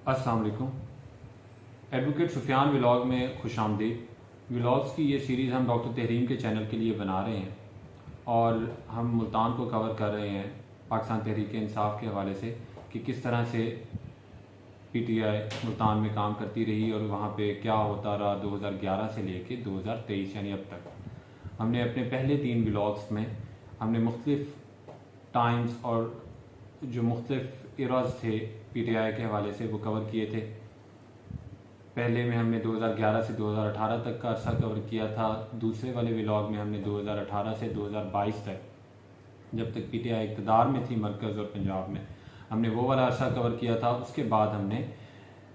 अस्सलाम वालेकुम। Advocate Sufiyan vlog में खुश आमदीद। व्लॉग्स की ये सीरीज़ हम डॉक्टर तहरीम के चैनल के लिए बना रहे हैं और हम मुल्तान को कवर कर रहे हैं पाकिस्तान तहरीक इंसाफ के हवाले से कि किस तरह से पीटीआई मुल्तान में काम करती रही और वहाँ पे क्या होता रहा 2011 से लेके 2023 यानी अब तक। हमने अपने पहले 3 व्लॉग्स में हमने मुख्तलिफ टाइम्स और जो मुख्तलिफ इराज थे पीटीआई के हवाले से वो कवर किए थे। पहले में हमने 2011 से 2018 तक का अरसा कवर किया था। दूसरे वाले व्लॉग में हमने 2018 से 2022 तक, जब तक पीटीआई इक़्तिदार में थी मरकज़ और पंजाब में, हमने वो वाला अरसा कवर किया था। उसके बाद हमने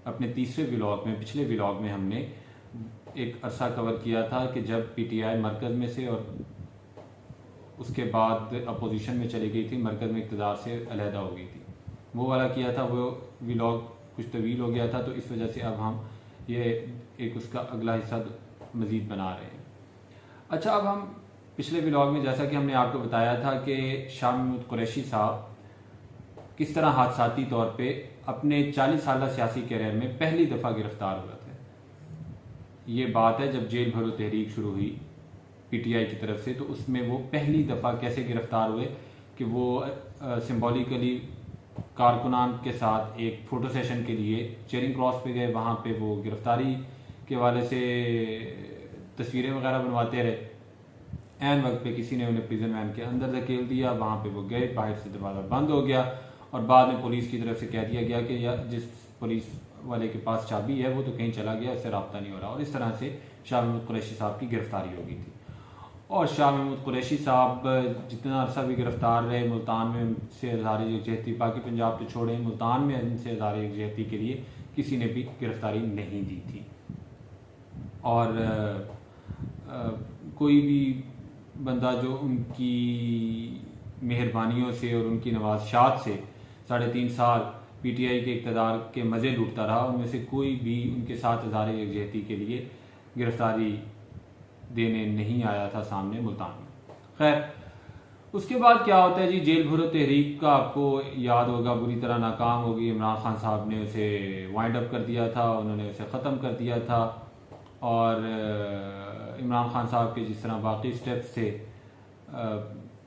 अपने तीसरे व्लॉग में, पिछले व्लॉग में हमने एक अरसा कवर किया था कि जब पीटीआई मरकज़ में से और उसके बाद अपोजिशन में चली गई थी, मरकज़ में इक़्तिदार से अलहदा हो गई थी, वो वाला किया था। वो व्लॉग कुछ तवील हो गया था, तो इस वजह से अब हम ये एक उसका अगला हिस्सा मज़ीद बना रहे हैं। अच्छा, अब हम पिछले व्लॉग में जैसा कि हमने आपको बताया था कि शाह महमूद कुरैशी साहब किस तरह हादसाती तौर पे अपने 40 साल सियासी कैरियर में पहली दफ़ा गिरफ्तार हुए थे। ये बात है जब जेल भरो तहरीक शुरू हुई पीटीआई की तरफ से, तो उसमें वो पहली दफ़ा कैसे गिरफ्तार हुए कि वो सिंबॉलिकली कारकुनान के साथ एक फ़ोटो सेशन के लिए चेरिंग क्रॉस पे गए। वहाँ पे वो गिरफ्तारी के वाले से तस्वीरें वगैरह बनवाते रहे। ऐन वक्त पे किसी ने उन्हें प्रिजन वैन के अंदर धकेल दिया, वहाँ पे वो गए, बाहर से दरवाज़ा बंद हो गया और बाद में पुलिस की तरफ से कह दिया गया कि जिस पुलिस वाले के पास चाबी है वो तो कहीं चला गया, उससे रब्ता नहीं हो रहा। और इस तरह से शाह महमूद कुरैशी साहब की गिरफ्तारी हो गई थी। और शाह महमूद कुरैशी साहब जितना अरसा भी गिरफ्तार रहे, मुल्तान में उनसे इज़हार यकजहती, बाकी पंजाब तो छोड़े, मुल्तान में उनसे इज़हार यकजहती के लिए किसी ने भी गिरफ्तारी नहीं दी थी। और कोई भी बंदा जो उनकी मेहरबानियों से और उनकी नवाज़शात से 3.5 साल पीटीआई के इक़्तिदार के मज़े लूटता रहा, उनमें से कोई भी उनके साथ इज़हार यकजहती के लिए गिरफ्तारी देने नहीं आया था सामने मुल्तान में। खैर, उसके बाद क्या होता है जी, जेल भरो तहरीक का आपको याद होगा बुरी तरह नाकाम होगी। इमरान खान साहब ने उसे वाइंड अप कर दिया था, उन्होंने उसे ख़त्म कर दिया था। और इमरान खान साहब के जिस तरह बाकी स्टेप्स थे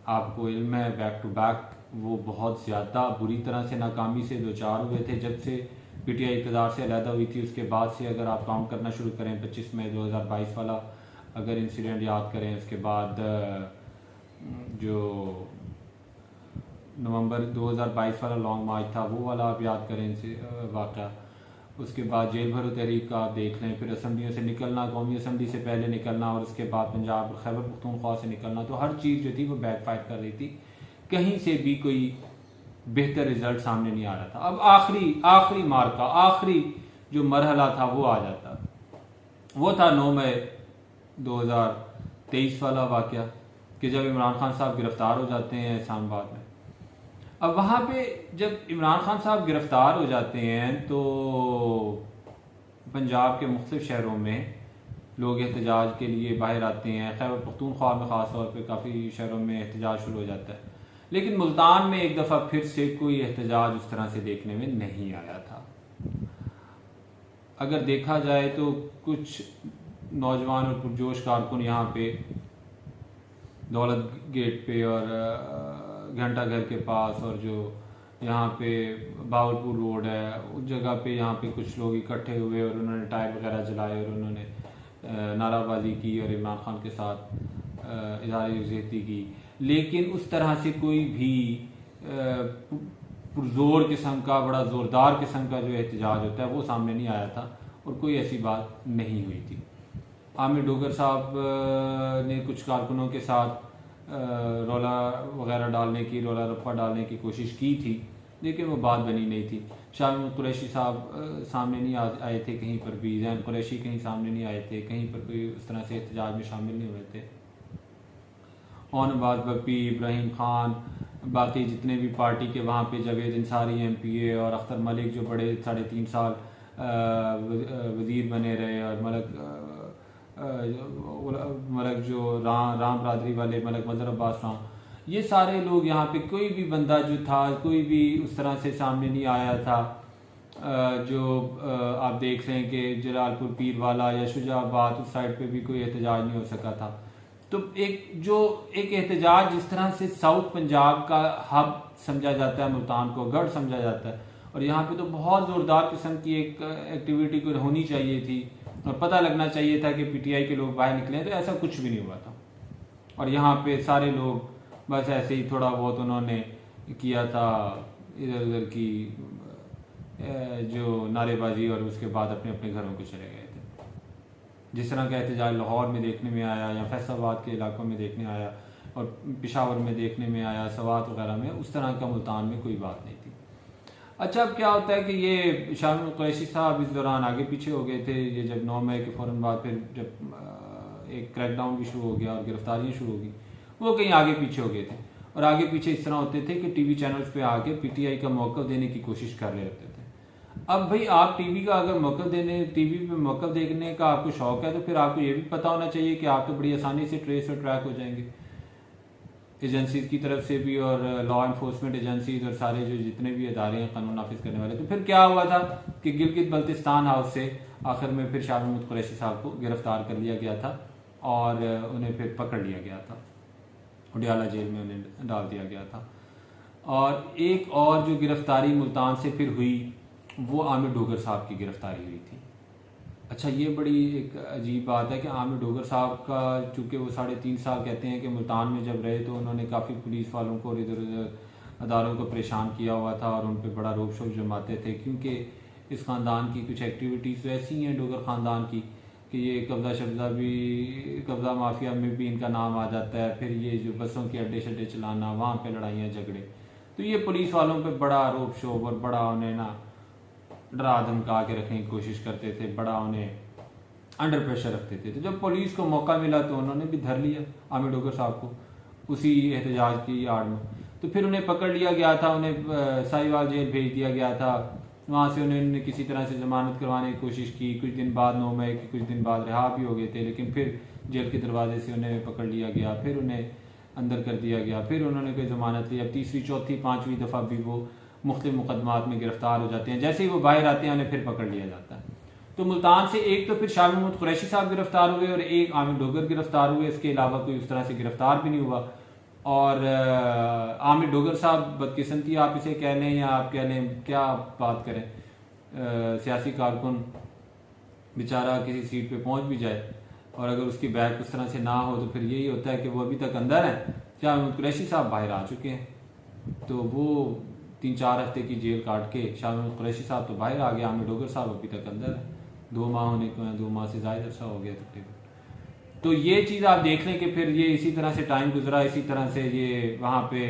आपको इल्म है, बैक टू बैक वो बहुत ज़्यादा बुरी तरह से नाकामी से दो चार हुए थे। जब से पीटीआई इक़्तिदार से अलहदा हुई थी उसके बाद से अगर आप काउंट करना शुरू करें 25 मई 2022 वाला अगर इंसिडेंट याद करें, उसके बाद जो नवंबर 2022 वाला लॉन्ग मार्च था वो वाला आप याद करें वाक़या, उसके बाद जेल भरो तहरीक का आप देख लें, फिर असम्बलियों से निकलना, कौमी असम्बली से पहले निकलना और उसके बाद पंजाब खैबर पख्तूनख्वा से निकलना, तो हर चीज़ जो थी वो बैकफायर कर रही थी। कहीं से भी कोई बेहतर रिजल्ट सामने नहीं आ रहा था। अब आखिरी मार्का, आखिरी जो मरहला था वो आ जाता, वो था 9 मई 2023 वाला वाक़या कि जब इमरान खान साहब गिरफ्तार हो जाते हैं इस्लामाबाद में। अब वहाँ पे जब इमरान खान साहब गिरफ्तार हो जाते हैं तो पंजाब के मुख्तलिफ शहरों में लोग एहतजाज के लिए बाहर आते हैं। खैबर पख्तूनख्वा में ख़ास तौर पे काफ़ी शहरों में एहतजाज शुरू हो जाता है, लेकिन मुल्तान में एक दफ़ा फिर से कोई एहतजाज उस तरह से देखने में नहीं आया था। अगर देखा जाए तो कुछ नौजवान और पुरजोश कारकुन यहाँ पे दौलत गेट पे और घंटा घर के पास और जो यहाँ पे बावलपुर रोड है उस जगह पे यहाँ पे कुछ लोग इकट्ठे हुए और उन्होंने टायर वगैरह जलाए और उन्होंने नाराबाजी की और इमरान खान के साथ इज़हार यकजहती की। लेकिन उस तरह से कोई भी पुरजोर किस्म का, बड़ा ज़ोरदार किस्म का जो एहतजाज होता है वो सामने नहीं आया था और कोई ऐसी बात नहीं हुई थी। आमिर डोगर साहब ने कुछ कारकुनों के साथ रौला वगैरह डालने की, रौला रप्पा डालने की कोशिश की थी, लेकिन वो बात बनी नहीं थी। शाह महमूद कुरैशी साहब सामने नहीं आए थे कहीं पर भी, जैन कुरैशी कहीं सामने नहीं आए थे, कहीं पर कोई उस तरह से एहतजाज में शामिल नहीं हुए थे। नवाज बप्पी, इब्राहिम खान, बाकी जितने भी पार्टी के वहाँ पे जावेद अंसारी MPA और अख्तर मलिक जो बड़े 3.5 साल वज़ीर बने रहे, और मलक जो राम बरदरी वाले मलक मज़हर अब्बास राम, ये सारे लोग यहाँ पे कोई भी बंदा जो था कोई भी उस तरह से सामने नहीं आया था। जो आप देख लें कि जलालपुर पीरवाला या शुजाबाद उस साइड पे भी कोई एहतजाज नहीं हो सका था। तो एक एहतजाज जिस तरह से साउथ पंजाब का हब समझा जाता है, मुल्तान को गढ़ समझा जाता है, और यहाँ पे तो बहुत ज़ोरदार किस्म की एक एक्टिविटी कोई होनी चाहिए थी और पता लगना चाहिए था कि पीटीआई के लोग बाहर निकले, तो ऐसा कुछ भी नहीं हुआ था। और यहाँ पे सारे लोग बस ऐसे ही थोड़ा बहुत उन्होंने किया था, इधर उधर की जो नारेबाजी, और उसके बाद अपने अपने घरों को चले गए थे। जिस तरह का एहतजाज लाहौर में देखने में आया या फैसलाबाद के इलाकों में देखने आया और पेशावर में देखने में आया, सवात वगैरह में, उस तरह का मुल्तान में कोई बात नहीं थी। अच्छा, अब क्या होता है कि ये शामिल कुरैशी साहब इस दौरान आगे पीछे हो गए थे। ये जब 9 मई के फ़ौरन बाद फिर जब एक क्रैकडाउन भी शुरू हो गया और गिरफ्तारियाँ शुरू हो गई, वो कहीं आगे पीछे हो गए थे। और आगे पीछे इस तरह होते थे कि टीवी चैनल्स पे आके पीटीआई का मौक़िफ़ देने की कोशिश कर रहे होते थे। अब भाई, आप टीवी का अगर टीवी पे मौक़िफ़ देखने का आपको शौक़ है, तो फिर आपको ये भी पता होना चाहिए कि आप तो बड़ी आसानी से ट्रेस और ट्रैक हो जाएंगे एजेंसीज की तरफ से भी, और लॉ इन्फोर्समेंट एजेंसीज और सारे जो जितने भी इदारे हैं कानून नाफिज करने वाले। तो फिर क्या हुआ था कि गिलगित बल्तिस्तान हाउस से आखिर में फिर शाह महमूद कुरैशी साहब को गिरफ्तार कर लिया गया था और उन्हें फिर पकड़ लिया गया था, उडियाला जेल में उन्हें डाल दिया गया था। और एक और जो गिरफ्तारी मुल्तान से फिर हुई, वो आमिर डोगर साहब की गिरफ्तारी हुई थी। अच्छा, ये बड़ी एक अजीब बात है कि आमिर डोगर साहब का, चूँकि वो 3.5 साल कहते हैं कि मुल्तान में जब रहे, तो उन्होंने काफ़ी पुलिस वालों को और इधर उधर अदारों को परेशान किया हुआ था और उन पर बड़ा रोक शोक जमाते थे, क्योंकि इस ख़ानदान की कुछ एक्टिविटीज़ तो ऐसी हैं डोगर ख़ानदान की कि ये कब्ज़ा माफिया में भी इनका नाम आ जाता है। फिर ये जो बसों के अड्डे शड्डे चलाना, वहाँ पे लड़ाइयाँ झगड़े, तो ये पुलिस वालों पे बड़ा रोक शोक और बड़ा उन्हें ना डरा धमका के रखने की कोशिश करते थे, बड़ा उन्हें अंडर प्रेशर रखते थे। तो जब पुलिस को मौका मिला तो उन्होंने भी धर लिया आमिर डोगर साहब को उसी एहतजाज की आड़ में। तो फिर उन्हें पकड़ लिया गया था, उन्हें साहिवाल जेल भेज दिया गया था। वहाँ से उन्होंने किसी तरह से जमानत करवाने की कोशिश की। कुछ दिन बाद 9 मई के कुछ दिन बाद रिहा भी हो गए थे, लेकिन फिर जेल के दरवाजे से उन्हें पकड़ लिया गया, फिर उन्हें अंदर कर दिया गया, फिर उन्होंने कोई ज़मानत ली। अब तीसरी चौथी पाँचवीं दफ़ा भी वो मुख्तलिफ मुकदमात में गिरफ्तार हो जाते हैं। जैसे ही वो बाहर आते हैं उन्हें फिर पकड़ लिया जाता है। तो मुल्तान से एक तो फिर शाह महमूद कुरैशी साहब गिरफ्तार हुए और एक आमिर डोगर गिरफ्तार हुए। इसके अलावा कोई उस तरह से गिरफ्तार भी नहीं हुआ। और आमिर डोगर साहब बदकिस्मती आप इसे कह लें या आप कह लें, क्या बात करें, सियासी कारकुन बेचारा किसी सीट पे पहुंच भी जाए और अगर उसकी बैक उस तरह से ना हो तो फिर यही होता है कि वो अभी तक अंदर है। शाह महमूद कुरैशी साहब बाहर आ चुके हैं, तो वो 3-4 हफ्ते की जेल काट के शाह महमूद कुरैशी साहब तो बाहर आ गए, आमिर डोगर साहब अभी तक अंदर है। 2 माह होने को हैं, 2 माह से ज़्यादा अर्सा हो गया तकरीबन। तो ये चीज़ आप देख लें कि फिर ये इसी तरह से टाइम गुजरा, इसी तरह से ये वहाँ पे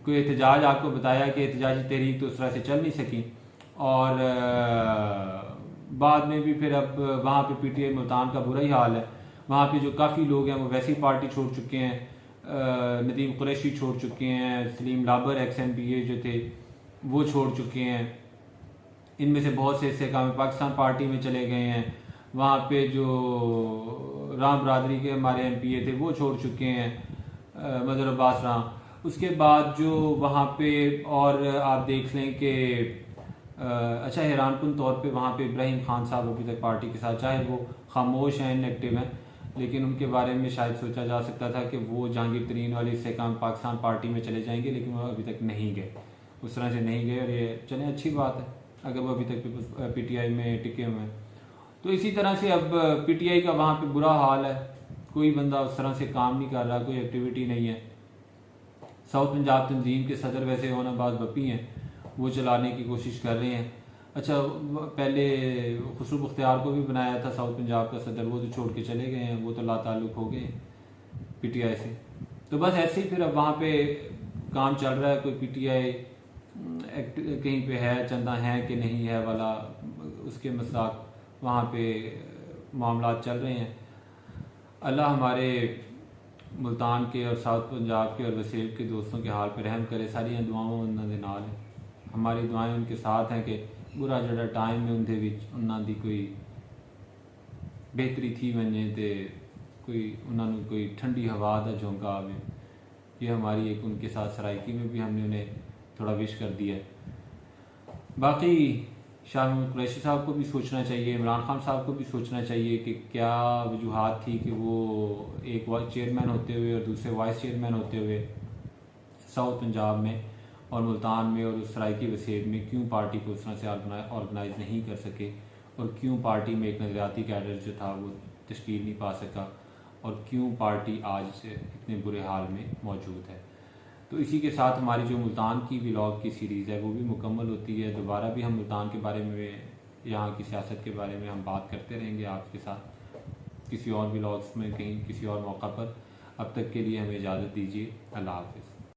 कोई एहतजाज आपको बताया कि एहतजाजी तहरीक तो उस तरह से चल नहीं सकी। और बाद में भी फिर अब वहाँ पे पीटीआई मुल्तान का बुरा ही हाल है। वहाँ पे जो काफ़ी लोग हैं वो वैसी पार्टी छोड़ चुके हैं। नदीम कुरैशी छोड़ चुके हैं, सलीम लाबर XMPA जो थे वो छोड़ चुके हैं। इनमें से बहुत से हिस्से काम पाकिस्तान पार्टी में चले गए हैं। वहाँ पे जो राम बरादरी के हमारे MPA थे वो छोड़ चुके हैं, मदर अब्बास राम। उसके बाद जो वहाँ पे और आप देख लें कि अच्छा, हैरानकुन तौर पे वहाँ पे इब्राहिम खान साहब अभी तक पार्टी के साथ, चाहे वो खामोश हैं, इनएक्टिव हैं, लेकिन उनके बारे में शायद सोचा जा सकता था कि वो जहांगीर तरीन वाली इस्तेकाम पाकिस्तान पार्टी में चले जाएंगे, लेकिन वो अभी तक नहीं गए, उस तरह से नहीं गए। और ये चलें, अच्छी बात है अगर वो अभी तक PTI में टिके हुए हैं। तो इसी तरह से अब PTI का वहाँ पे बुरा हाल है, कोई बंदा उस तरह से काम नहीं कर रहा, कोई एक्टिविटी नहीं है। साउथ पंजाब तंजीम के सदर वैसे होनाबाज बप्पी हैं, वो चलाने की कोशिश कर रहे हैं। अच्छा, पहले खुसरो मुख्तियार को भी बनाया था साउथ पंजाब का सदर, वो तो छोड़ के चले गए हैं, वो तो लाताल्लुक हो गए PTI से। तो बस ऐसे ही फिर अब वहाँ पे काम चल रहा है। कोई PTI कहीं पे है, चंदा है कि नहीं है वाला, उसके मसलाक वहाँ पे मामला चल रहे हैं। अल्लाह हमारे मुल्तान के और साउथ पंजाब के और वसील के दोस्तों के हाल पर रहम करे। सारी दुआओं उन्हों के नाल है, हमारी दुआएं उनके साथ हैं कि बुरा जड़ा टाइम है उनके विच उन्हों की कोई बेहतरी थी वने, तो कोई उन्होंने कोई ठंडी हवा का झोंका आवे। ये हमारी एक उनके साथ सराइकी में भी हमने उन्हें थोड़ा विश कर दिया है। बाकी शाह महमूद कुरैशी साहब को भी सोचना चाहिए, इमरान खान साहब को भी सोचना चाहिए कि क्या वजूहात थी कि वो एक वाइस चेयरमैन होते हुए और दूसरे वाइस चेयरमैन होते हुए साउथ पंजाब में और मुल्तान में और सराइकी वसीयत में क्यों पार्टी को उस तरह से ऑर्गेनाइज नहीं कर सके, और क्यों पार्टी में एक नज़रियाती कैडर जो था वो तश्कील नहीं पा सका, और क्यों पार्टी आज इतने बुरे हाल में मौजूद है। तो इसी के साथ हमारी जो मुल्तान की व्लॉग की सीरीज़ है वो भी मुकम्मल होती है। दोबारा भी हम मुल्तान के बारे में, यहाँ की सियासत के बारे में हम बात करते रहेंगे आपके साथ किसी और व्लॉग्स में, कहीं किसी और मौका पर। अब तक के लिए हमें इजाज़त दीजिए। अल्लाह हाफ़िज़।